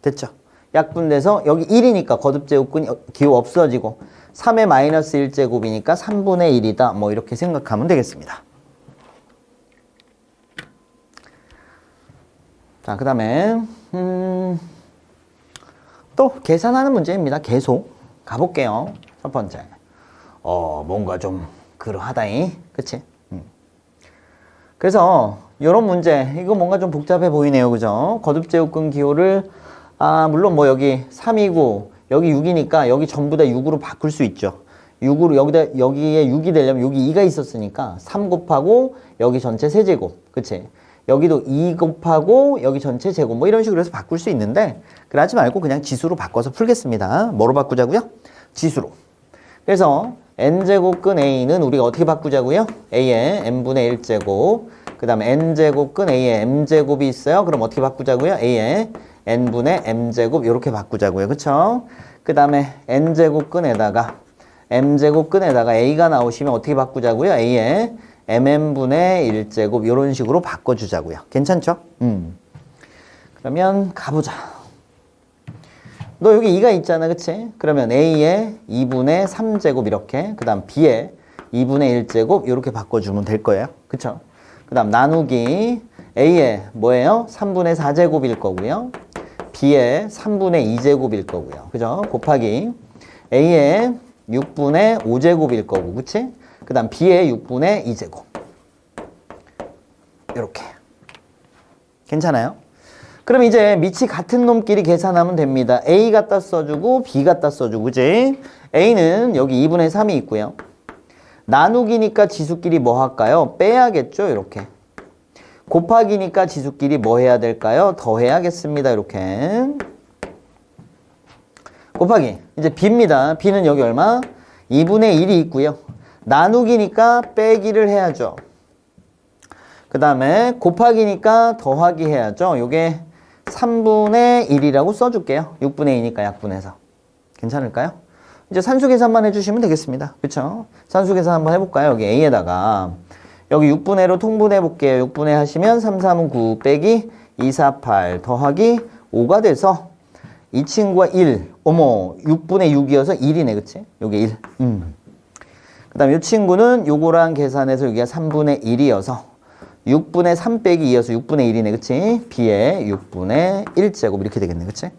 됐죠? 약분돼서 여기 1이니까 거듭제곱근 기호 없어지고 3의 마이너스 1제곱이니까 3분의 1이다. 뭐 이렇게 생각하면 되겠습니다. 자, 그 다음에 또 계산하는 문제입니다. 계속 가볼게요. 첫 번째. 뭔가 좀 그러하다잉. 그치? 그래서 요런 문제, 이거 뭔가 좀 복잡해 보이네요. 그죠? 거듭제곱근 기호를 물론 뭐 여기 3이고 여기 6이니까 여기 전부 다 6으로 바꿀 수 있죠. 6으로 여기에 6이 되려면 여기 2가 있었으니까 3 곱하고 여기 전체 세제곱. 그치? 여기도 2 곱하고 여기 전체 제곱 뭐 이런 식으로 해서 바꿀 수 있는데 그러지 말고 그냥 지수로 바꿔서 풀겠습니다. 뭐로 바꾸자고요? 지수로. 그래서 n제곱근 a는 우리가 어떻게 바꾸자고요? a의 n분의 1제곱 그 다음에 n제곱근 a의 m제곱이 있어요. 그럼 어떻게 바꾸자고요? a의 n분의 m제곱 이렇게 바꾸자고요. 그쵸? 그 다음에 n제곱근에다가 m제곱근에다가 a가 나오시면 어떻게 바꾸자고요? a의 mn분의 1제곱 이런 식으로 바꿔주자고요. 괜찮죠? 그러면 가보자. 너 여기 2가 있잖아. 그치? 그러면 a의 2분의 3제곱 이렇게 그 다음 b의 2분의 1제곱 이렇게 바꿔주면 될 거예요. 그쵸? 그 다음 나누기 a의 뭐예요? 3분의 4제곱일 거고요. b의 3분의 2제곱일 거고요. 그죠? 곱하기 a의 6분의 5제곱일 거고. 그치? 그 다음 b의 6분의 2제곱 이렇게 괜찮아요? 그럼 이제 밑이 같은 놈끼리 계산하면 됩니다. a 갖다 써주고 b 갖다 써주고 그치? a는 여기 2분의 3이 있고요. 나누기니까 지수끼리 뭐 할까요? 빼야겠죠? 이렇게 곱하기니까 지수끼리 뭐 해야 될까요? 더해야겠습니다. 이렇게 곱하기 이제 b입니다. b는 여기 얼마? 2분의 1이 있고요. 나누기니까 빼기를 해야죠. 그 다음에 곱하기니까 더하기 해야죠. 요게 3분의 1이라고 써줄게요. 6분의 2니까 약분해서. 괜찮을까요? 이제 산수 계산만 해주시면 되겠습니다. 그쵸? 산수 계산 한번 해볼까요? 여기 A에다가 여기 6분의 1로 통분해 볼게요. 6분의 하시면 3, 3은 9 빼기 2, 4, 8 더하기 5가 돼서 이 친구가 1. 어머, 6분의 6이어서 1이네. 그치? 요게 1. 그 다음에 이 친구는 요거랑 계산해서 여기가 3분의 1이어서 6분의 3 빼기 2여서 6분의 1이네. 그치? B의 6분의 1제곱 이렇게 되겠네. 그치?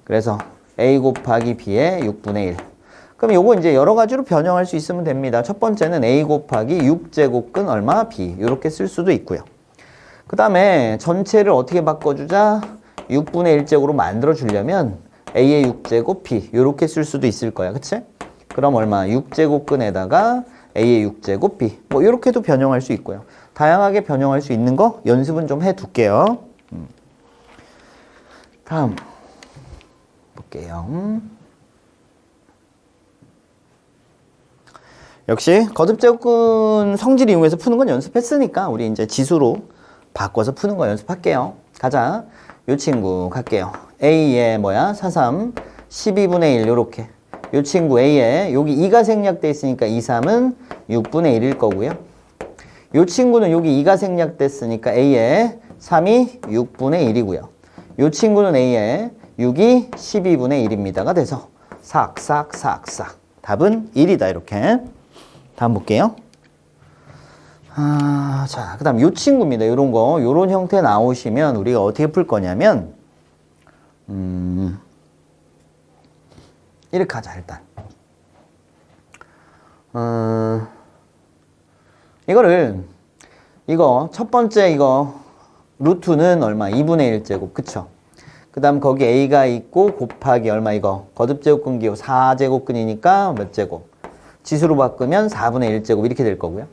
그래서 A 곱하기 B의 6분의 1. 그럼 요거 이제 여러 가지로 변형할 수 있으면 됩니다. 첫 번째는 A 곱하기 6제곱근 얼마? B. 요렇게 쓸 수도 있고요. 그 다음에 전체를 어떻게 바꿔주자? 6분의 1제곱으로 만들어 주려면 A의 6제곱 B. 요렇게 쓸 수도 있을 거야. 그치? 그럼 얼마? 6제곱근에다가 A의 6제곱 B. 뭐 요렇게도 변형할 수 있고요. 다양하게 변형할 수 있는 거 연습은 좀 해둘게요. 다음 볼게요. 역시 거듭제곱근 성질 이용해서 푸는 건 연습했으니까 우리 이제 지수로 바꿔서 푸는 거 연습할게요. 가자. 요 친구 갈게요. A에 뭐야? 4, 3, 12분의 1 요렇게. 요 친구 A에 여기 2가 생략돼 있으니까 2, 3은 6분의 1일 거고요. 요 친구는 여기 2가 생략됐으니까 A에 3이 6분의 1이고요. 요 친구는 A에 6이 12분의 1입니다가 돼서 싹싹싹싹. 답은 1이다 이렇게. 다음 볼게요. 자, 그 다음 요 친구입니다. 요런 거, 요런 형태 나오시면 우리가 어떻게 풀 거냐면, 이렇게 하자, 일단. 이거, 첫 번째 이거, 루트는 얼마? 2분의 1제곱, 그쵸? 그 다음 거기 A가 있고, 곱하기 얼마 이거? 거듭제곱근 기호 4제곱근이니까 몇 제곱? 지수로 바꾸면 4분의 1제곱 이렇게 될 거고요.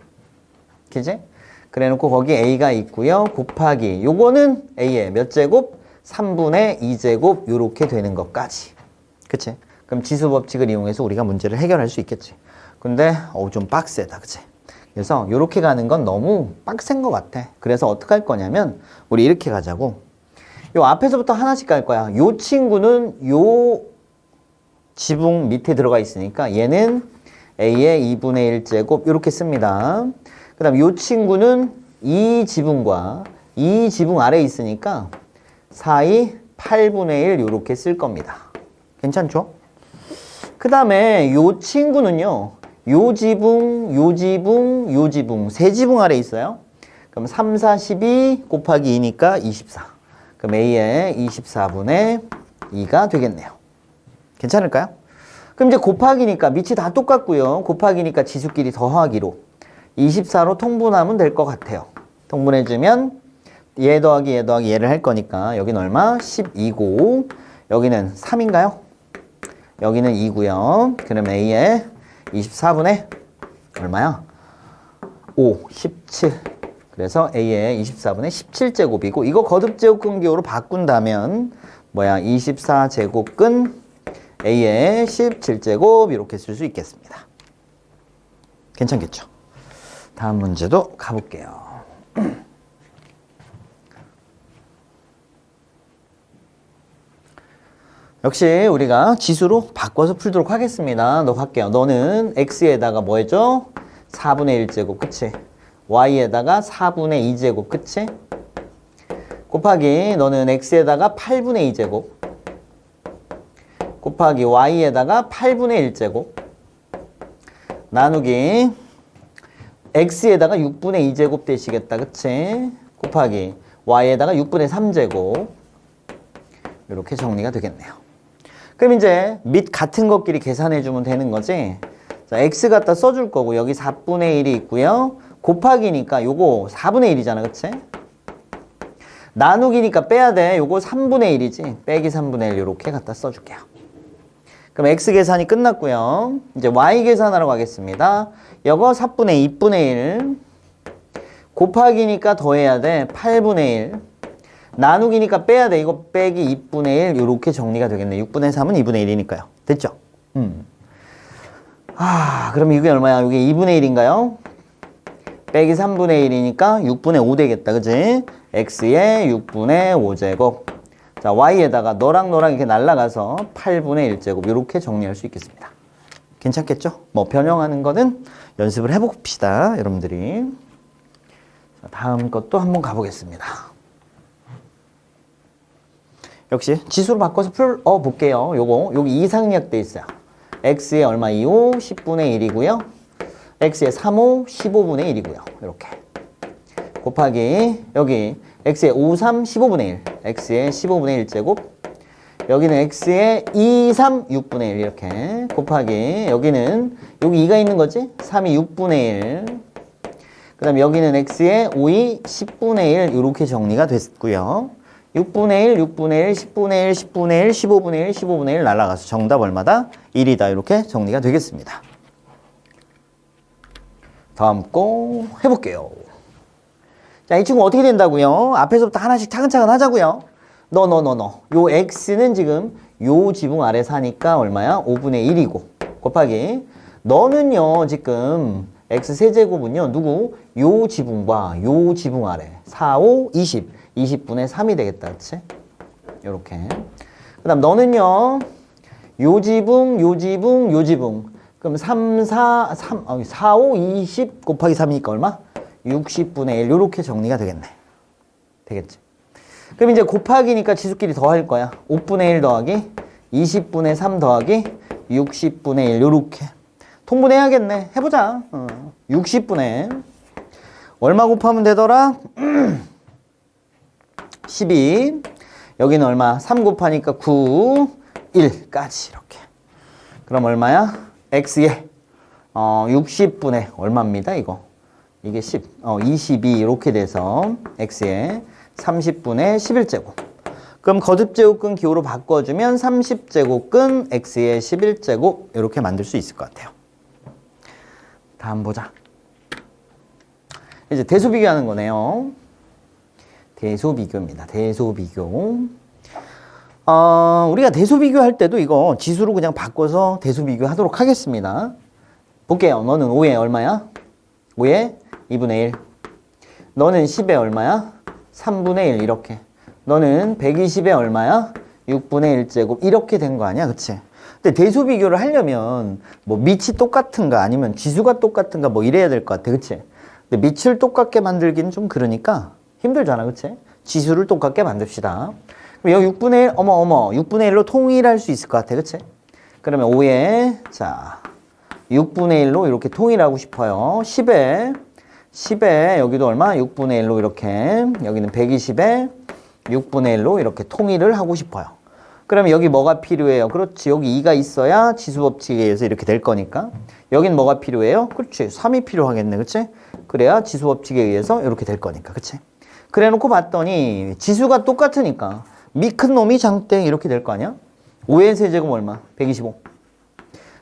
그치? 그래 놓고 거기 A가 있고요. 곱하기 요거는 A의 몇 제곱? 3분의 2제곱 요렇게 되는 것까지. 그치? 그럼 지수 법칙을 이용해서 우리가 문제를 해결할 수 있겠지. 근데 좀 빡세다. 그치? 그래서 요렇게 가는 건 너무 빡센 것 같아. 그래서 어떻게 할 거냐면 우리 이렇게 가자고. 요 앞에서부터 하나씩 갈 거야. 요 친구는 요 지붕 밑에 들어가 있으니까 얘는 A의 2분의 1제곱 이렇게 씁니다. 그 다음 이 친구는 이 지붕과 이 지붕 아래에 있으니까 4이 8분의 1 이렇게 쓸 겁니다. 괜찮죠? 그 다음에 이 친구는요. 요 지붕, 요 지붕, 요 지붕 세 지붕 아래에 있어요. 그럼 3, 4, 12 곱하기 2니까 24. 그럼 A의 24분의 2가 되겠네요. 괜찮을까요? 그럼 이제 곱하기니까 밑이 다 똑같고요. 곱하기니까 지수끼리 더하기로 24로 통분하면 될 것 같아요. 통분해주면 얘 더하기 얘 더하기 얘를 할 거니까 여기는 얼마? 12고 여기는 3인가요? 여기는 2고요. 그럼 A의 24분의 얼마야? 5, 17. 그래서 A의 24분의 17제곱이고 이거 거듭제곱근 기호로 바꾼다면 뭐야? 24제곱근 A의 17제곱 이렇게 쓸 수 있겠습니다. 괜찮겠죠? 다음 문제도 가볼게요. 역시 우리가 지수로 바꿔서 풀도록 하겠습니다. 너 갈게요. 너는 X에다가 뭐 해줘? 4분의 1제곱, 그치? Y에다가 4분의 2제곱, 그치? 곱하기 너는 X에다가 8분의 2제곱 곱하기 Y에다가 8분의 1제곱 나누기 X에다가 6분의 2제곱 되시겠다. 그치? 곱하기 Y에다가 6분의 3제곱 이렇게 정리가 되겠네요. 그럼 이제 밑 같은 것끼리 계산해주면 되는 거지. 자, X 갖다 써줄 거고 여기 4분의 1이 있고요. 곱하기니까 요거 4분의 1이잖아. 그치? 나누기니까 빼야 돼. 요거 3분의 1이지. 빼기 3분의 1 이렇게 갖다 써줄게요. 그럼 X 계산이 끝났고요. 이제 Y 계산하러 가겠습니다. 이거 4분의 2분의 1 곱하기니까 더해야 돼. 8분의 1 나누기니까 빼야 돼. 이거 빼기 2분의 1 이렇게 정리가 되겠네. 6분의 3은 2분의 1이니까요. 됐죠? 그럼 이게 얼마야? 이게 2분의 1인가요? 빼기 3분의 1이니까 6분의 5 되겠다. 그치? X의 6분의 5제곱 자, y에다가 너랑 너랑 이렇게 날아가서 8분의 1제곱 이렇게 정리할 수 있겠습니다. 괜찮겠죠? 뭐 변형하는 거는 연습을 해봅시다, 여러분들이. 자, 다음 것도 한번 가보겠습니다. 역시 지수로 바꿔서 볼게요. 여기 이상약 돼 있어요. x에 얼마 2호 10분의 1이고요. x에 3호 15분의 1이고요. 이렇게 곱하기 여기 x에 5, 3 15분의 1, x에 15분의 1제곱, 여기는 x에 2, 3 6분의 1 이렇게 곱하기 여기는 여기 2가 있는 거지? 3이 6분의 1, 그 다음에 여기는 x에 5이 10분의 1 이렇게 정리가 됐고요. 6분의 1, 6분의 1, 10분의 1, 10분의 1, 15분의 1, 15분의 1 날아가서 정답 얼마다? 1이다. 이렇게 정리가 되겠습니다. 다음 거 해볼게요. 자, 이 친구 어떻게 된다고요? 앞에서부터 하나씩 차근차근 하자고요. 요 x는 지금 요 지붕 아래 사니까 얼마야? 5분의 1이고 곱하기 너는요 지금 x 세제곱은요 누구? 요 지붕과 요 지붕 아래 4, 5, 20 20분의 3이 되겠다. 그치? 요렇게. 그 다음 너는요 요 지붕 요 지붕 요 지붕 그럼 4, 5, 20 곱하기 3이니까 얼마? 60분의 1 요렇게 정리가 되겠네. 되겠지? 그럼 이제 곱하기니까 지수끼리 더할 거야. 5분의 1 더하기 20분의 3 더하기 60분의 1 요렇게 통분해야겠네. 해보자. 60분의 얼마 곱하면 되더라? 12. 여기는 얼마? 3 곱하니까 9, 1까지 이렇게. 그럼 얼마야? x에 60분의 얼마입니다, 이거. 이게 10, 22 이렇게 돼서 x에 30분의 11제곱. 그럼 거듭제곱근 기호로 바꿔주면 30제곱근 x의 11제곱 이렇게 만들 수 있을 것 같아요. 다음 보자. 이제 대소비교하는 거네요. 대소비교입니다. 대소비교. 우리가 대소비교할 때도 이거 지수로 그냥 바꿔서 대소비교 하도록 하겠습니다. 볼게요. 너는 5에 얼마야? 5에 2분의 1. 너는 10에 얼마야? 3분의 1 이렇게. 너는 120에 얼마야? 6분의 1제곱 이렇게 된 거 아니야? 그치? 근데 대소비교를 하려면 뭐 밑이 똑같은가 아니면 지수가 똑같은가 뭐 이래야 될 것 같아. 그치? 근데 밑을 똑같게 만들기는 좀 그러니까 힘들잖아. 그치? 지수를 똑같게 만듭시다. 그럼 여기 6분의 1, 6분의 1로 통일할 수 있을 것 같아. 그치? 그러면 5에, 자, 6분의 1로 이렇게 통일하고 싶어요. 10에 여기도 얼마? 6분의 1로 이렇게, 여기는 120에 6분의 1로 이렇게 통일을 하고 싶어요. 그러면 여기 뭐가 필요해요? 그렇지. 여기 2가 있어야 지수법칙에 의해서 이렇게 될 거니까. 여긴 뭐가 필요해요? 그렇지. 3이 필요하겠네. 그치? 그래야 지수법칙에 의해서 이렇게 될 거니까. 그치? 그래 놓고 봤더니 지수가 똑같으니까 미 큰 놈이 장땡 이렇게 될 거 아니야? 5의 세제곱 얼마? 125.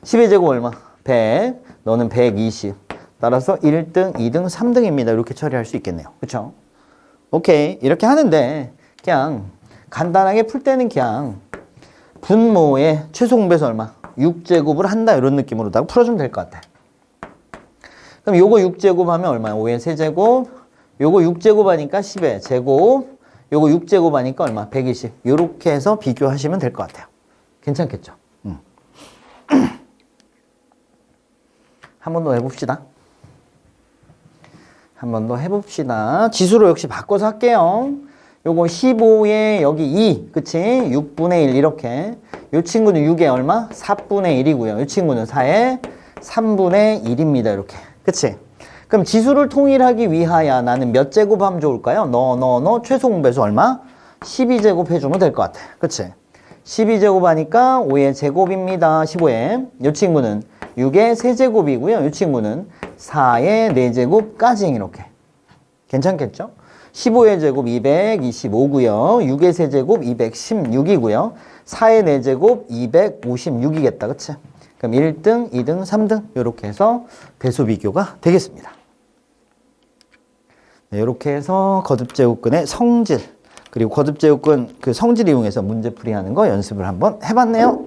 10의 제곱 얼마? 100. 너는 120. 따라서 1등, 2등, 3등입니다. 이렇게 처리할 수 있겠네요. 그쵸? 오케이. 이렇게 하는데 그냥 간단하게 풀 때는 그냥 분모의 최소 공배수 얼마? 6제곱을 한다. 이런 느낌으로다가 풀어주면 될 것 같아. 그럼 요거 6제곱 하면 얼마야? 5의 세제곱. 요거 6제곱 하니까 10의 제곱. 요거 6제곱 하니까 얼마? 120. 요렇게 해서 비교하시면 될 것 같아요. 괜찮겠죠? 한 번 더 해봅시다. 한 번 더 해봅시다. 지수로 역시 바꿔서 할게요. 요거 15에 여기 2, 그치? 6분의 1 이렇게. 요 친구는 6에 얼마? 4분의 1이고요. 요 친구는 4에 3분의 1입니다. 이렇게. 그치? 그럼 지수를 통일하기 위하여 나는 몇 제곱 하면 좋을까요? 너 최소 공배수 얼마? 12제곱 해주면 될 것 같아. 그치? 12제곱 하니까 5의 제곱입니다. 15에. 요 친구는 6의 세제곱이고요. 요 친구는 4의 4제곱까지 이렇게. 괜찮겠죠? 15의 제곱 225고요. 6의 세제곱 216이고요. 4의 4제곱 256이겠다. 그치? 그럼 1등, 2등, 3등 이렇게 해서 배수 비교가 되겠습니다. 네, 이렇게 해서 거듭제곱근의 성질 그리고 거듭제곱근 그 성질 이용해서 문제풀이 하는 거 연습을 한번 해봤네요.